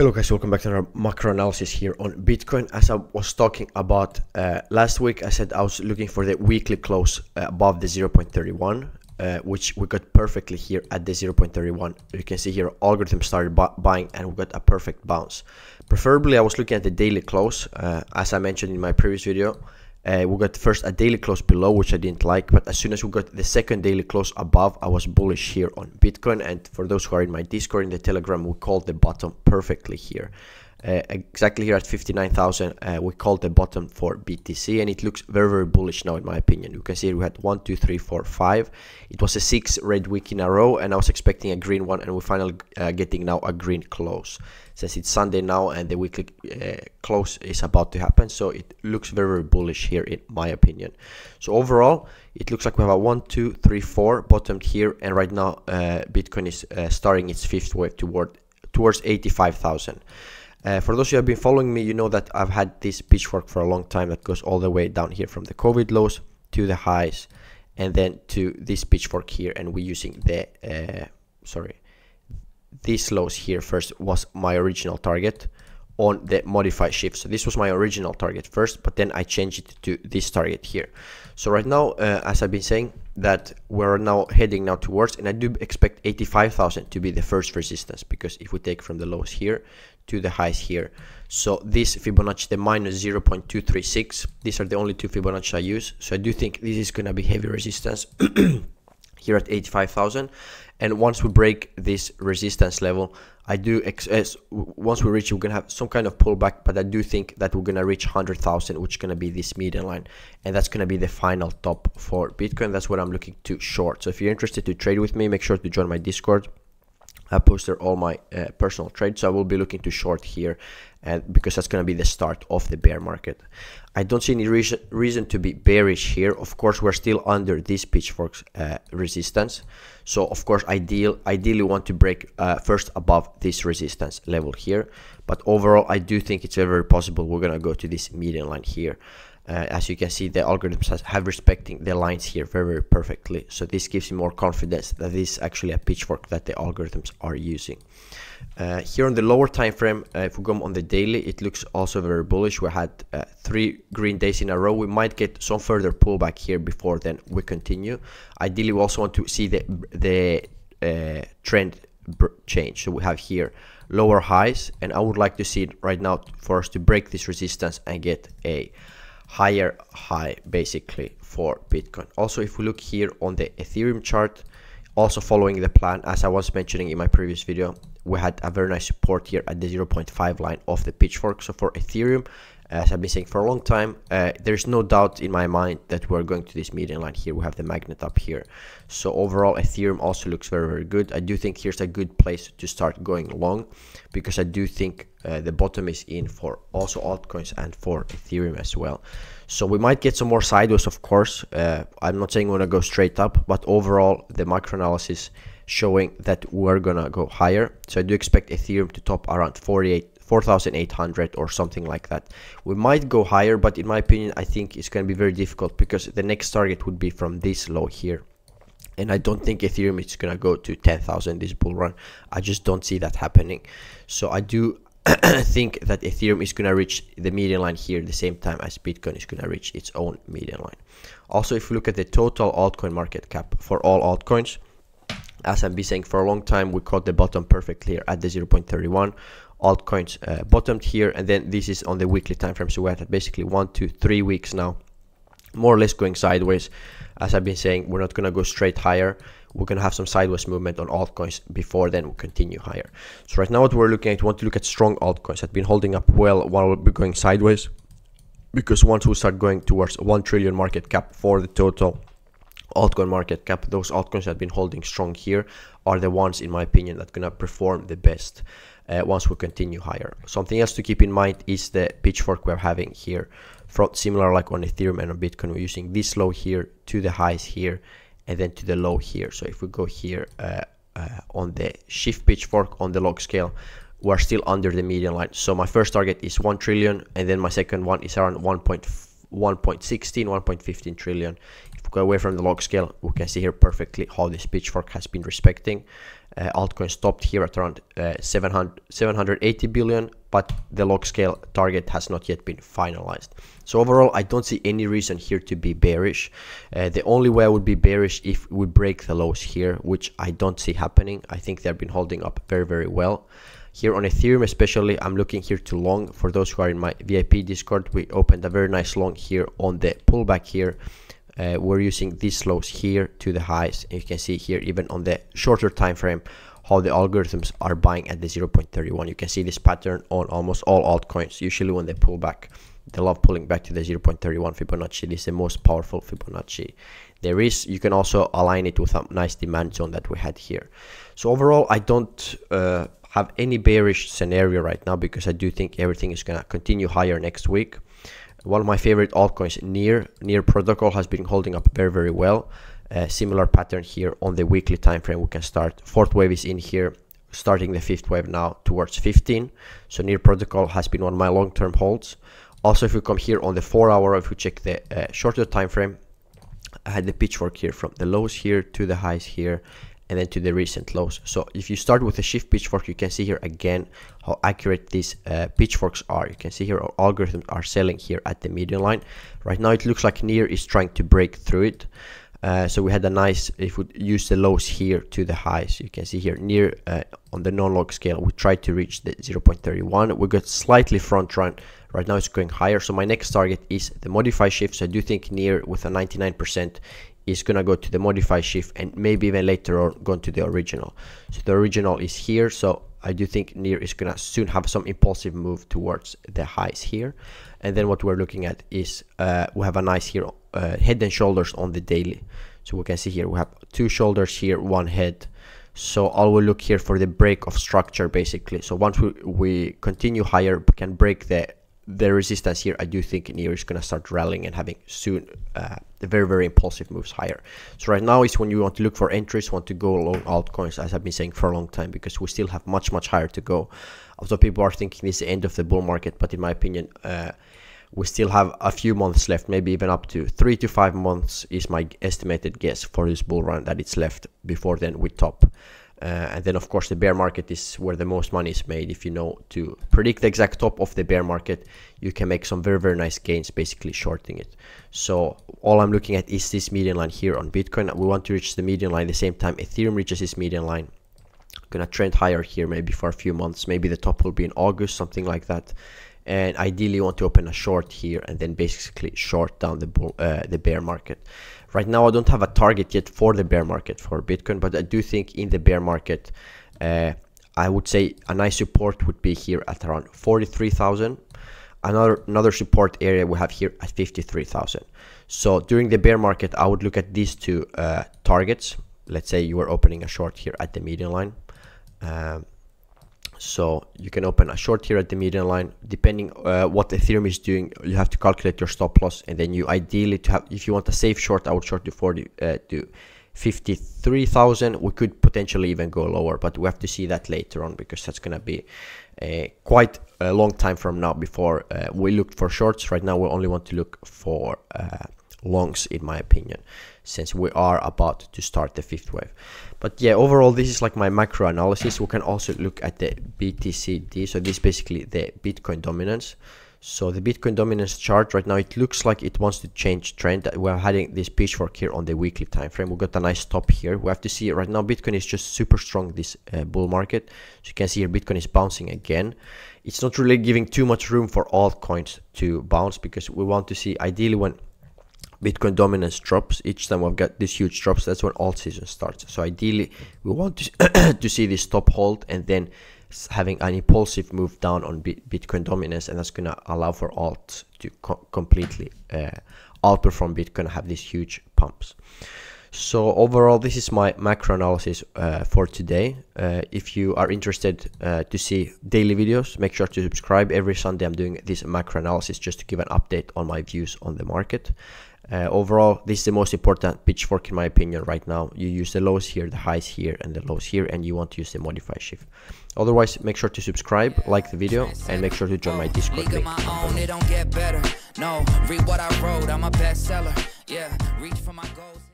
Hello guys, welcome back to our macro analysis here on Bitcoin. As I was talking about last week, I said I was looking for the weekly close above the 0.31, which we got perfectly here at the 0.31. You can see here algorithm started buying and we got a perfect bounce. Preferably I was looking at the daily close, as I mentioned in my previous video. We got first a daily close below, which I didn't like, but as soon as we got the second daily close above, I was bullish here on Bitcoin. And for those who are in my Discord, in the Telegram, we called the bottom perfectly here. Exactly here at 59,000, we called the bottom for BTC, and it looks very, very bullish now in my opinion. You can see we had 1, 2, 3, 4, 5. It was a 6 red week in a row, and I was expecting a green one, and we're finally getting now a green close. Since it's Sunday now and the weekly close is about to happen, so it looks very, very bullish here in my opinion. So overall, it looks like we have a 1, 2, 3, 4 bottomed here, and right now Bitcoin is starting its fifth wave towards 85,000. For those who have been following me, you know that I've had this pitchfork for a long time that goes all the way down here from the COVID lows to the highs and then to this pitchfork here, and we're using the these lows here first was my original target on the modified shift. So this was my original target first, but then I changed it to this target here. So right now, as I've been saying, that we're now heading now towards, and I do expect 85,000 to be the first resistance, because if we take from the lows here to the highs here, so this Fibonacci, the minus 0.236, these are the only two Fibonacci I use. So I do think this is going to be heavy resistance here at 85,000. And once we break this resistance level, I do once we reach it, we're gonna have some kind of pullback, but I do think that we're gonna reach 100,000, which is gonna be this median line, and that's gonna be the final top for Bitcoin. That's what I'm looking to short. So if you're interested to trade with me, make sure to join my Discord. I posted all my personal trades, so I will be looking to short here, and because that's going to be the start of the bear market. I don't see any reason to be bearish here. Of course, we're still under this pitchfork's resistance, so of course ideally want to break first above this resistance level here, but overall I do think it's very possible we're going to go to this median line here. As you can see, the algorithms have respecting the lines here very, very perfectly. So this gives you more confidence that this is actually a pitchfork that the algorithms are using. Here on the lower time frame, if we go on the daily, it looks also very bullish. We had 3 green days in a row. We might get some further pullback here before then we continue. Ideally, we also want to see the trend change. So we have here lower highs, and I would like to see it right now for us to break this resistance and get a higher high basically for Bitcoin. Also, if we look here on the Ethereum chart, also following the plan as I was mentioning in my previous video, we had a very nice support here at the 0.5 line of the pitchfork. So for Ethereum, as I've been saying for a long time, there's no doubt in my mind that we're going to this median line here. We have the magnet up here. So overall, Ethereum also looks very, very good. I do think here's a good place to start going long, because I do think the bottom is in for also altcoins and for Ethereum as well. So we might get some more sideways, of course. I'm not saying we're going to go straight up, but overall, the macro analysis showing that we're going to go higher. So I do expect Ethereum to top around 4,800 or something like that. We might go higher, but in my opinion, I think it's going to be very difficult, because the next target would be from this low here. And I don't think Ethereum is going to go to 10,000 this bull run. I just don't see that happening. So I do think that Ethereum is going to reach the median line here the same time as Bitcoin is going to reach its own median line. Also, if you look at the total altcoin market cap for all altcoins, as I've been saying for a long time, we caught the bottom perfectly here at the 0.31. Altcoins bottomed here, and then this is on the weekly time frame. So we're at basically 1 to 3 weeks now, more or less going sideways. As I've been saying, we're not going to go straight higher. We're going to have some sideways movement on altcoins before then we'll continue higher. So right now what we're looking at, we want to look at strong altcoins that have been holding up well while we'll be going sideways, because once we start going towards 1 trillion market cap for the total altcoin market cap, those altcoins that have been holding strong here are the ones, in my opinion, that are going to perform the best once we continue higher. Something else to keep in mind is the pitchfork we're having here. From similar like on Ethereum and on Bitcoin, we're using this low here to the highs here and then to the low here. So if we go here on the shift pitchfork on the log scale, we're still under the median line. So my first target is 1 trillion, and then my second one is around 1.15 trillion. If we go away from the log scale, we can see here perfectly how this pitchfork has been respecting. altcoin stopped here at around 780 billion, but the log scale target has not yet been finalized. So overall, I don't see any reason here to be bearish. The only way I would be bearish if we break the lows here, which I don't see happening. I think they've been holding up very, very well. Here on Ethereum especially, I'm looking here to long. For those who are in my VIP Discord, we opened a very nice long here on the pullback here. We're using these lows here to the highs, and you can see here even on the shorter time frame how the algorithms are buying at the 0.31. You can see this pattern on almost all altcoins. Usually when they pull back, they love pulling back to the 0.31 Fibonacci. This is the most powerful Fibonacci there is. You can also align it with a nice demand zone that we had here. So overall, I don't have any bearish scenario right now, because I do think everything is gonna continue higher next week. One of my favorite altcoins, Near protocol, has been holding up very, very well. Similar pattern here on the weekly time frame. We can start, fourth wave is in here, starting the fifth wave now towards 15. So Near protocol has been one of my long-term holds. Also, if we come here on the 4 hour, if we check the shorter time frame, I had the pitchfork here from the lows here to the highs here, and then to the recent lows. So if you start with a shift pitchfork, you can see here again how accurate these pitchforks are. You can see here our algorithms are selling here at the median line. Right now it looks like Near is trying to break through it. So we had a nice, if we use the lows here to the highs, you can see here Near on the non-log scale, we tried to reach the 0.31. We got slightly front run. Right now it's going higher. So my next target is the modify shift. So I do think Near with a 99% is gonna go to the modify shift, and maybe even later on go to the original. So the original is here. So I do think Near is gonna soon have some impulsive move towards the highs here. And then what we're looking at is we have a nice here head and shoulders on the daily. So we can see here we have two shoulders here, one head. So I will look here for the break of structure basically. So once we continue higher, can break the resistance here, I do think Near is going to start rallying and having soon the very, very impulsive moves higher. So right now is when you want to look for entries, want to go long altcoins, as I've been saying for a long time, because we still have much, much higher to go. Although people are thinking this is the end of the bull market, but in my opinion, we still have a few months left, maybe even up to 3 to 5 months is my estimated guess for this bull run that it's left before then we top. And then of course the bear market is where the most money is made. If you know to predict the exact top of the bear market, you can make some very, very nice gains basically shorting it. So all I'm looking at is this median line here on Bitcoin. We want to reach the median line at the same time Ethereum reaches this median line. Gonna trend higher here maybe for a few months. Maybe the top will be in August, something like that. And ideally you want to open a short here and then basically short down the bear market. Right now I don't have a target yet for the bear market for Bitcoin, but I do think in the bear market I would say a nice support would be here at around 43,000. Another support area we have here at 53,000. So during the bear market I would look at these two targets. Let's say you are opening a short here at the median line. So you can open a short here at the median line. Depending what Ethereum is doing, you have to calculate your stop loss, and then you ideally to have, if you want a safe short, I would short to 53,000. We could potentially even go lower, but we have to see that later on, because that's gonna be quite a long time from now before we look for shorts. Right now we only want to look for longs, in my opinion, since we are about to start the fifth wave. But yeah, overall this is like my macro analysis. We can also look at the BTCD. So this is basically the Bitcoin dominance. So the Bitcoin dominance chart right now, it looks like it wants to change trend. We're having this pitchfork here on the weekly time frame. We got a nice top here. We have to see right now Bitcoin is just super strong this bull market. So you can see here Bitcoin is bouncing again. It's not really giving too much room for altcoins to bounce, because we want to see ideally when Bitcoin dominance drops, each time we've got these huge drops, that's when alt season starts. So ideally we want to to see this top hold and then having an impulsive move down on Bitcoin dominance, and that's going to allow for alt to completely outperform Bitcoin, have these huge pumps. So overall this is my macro analysis for today. If you are interested to see daily videos, make sure to subscribe. Every Sunday I'm doing this macro analysis just to give an update on my views on the market. Overall, this is the most important pitchfork in my opinion right now. You use the lows here, the highs here, and the lows here, and you want to use the modify shift. Otherwise, make sure to subscribe, like the video, and make sure to join my Discord link. No, read what I wrote, I'm a bestseller. Yeah, reach for my goals.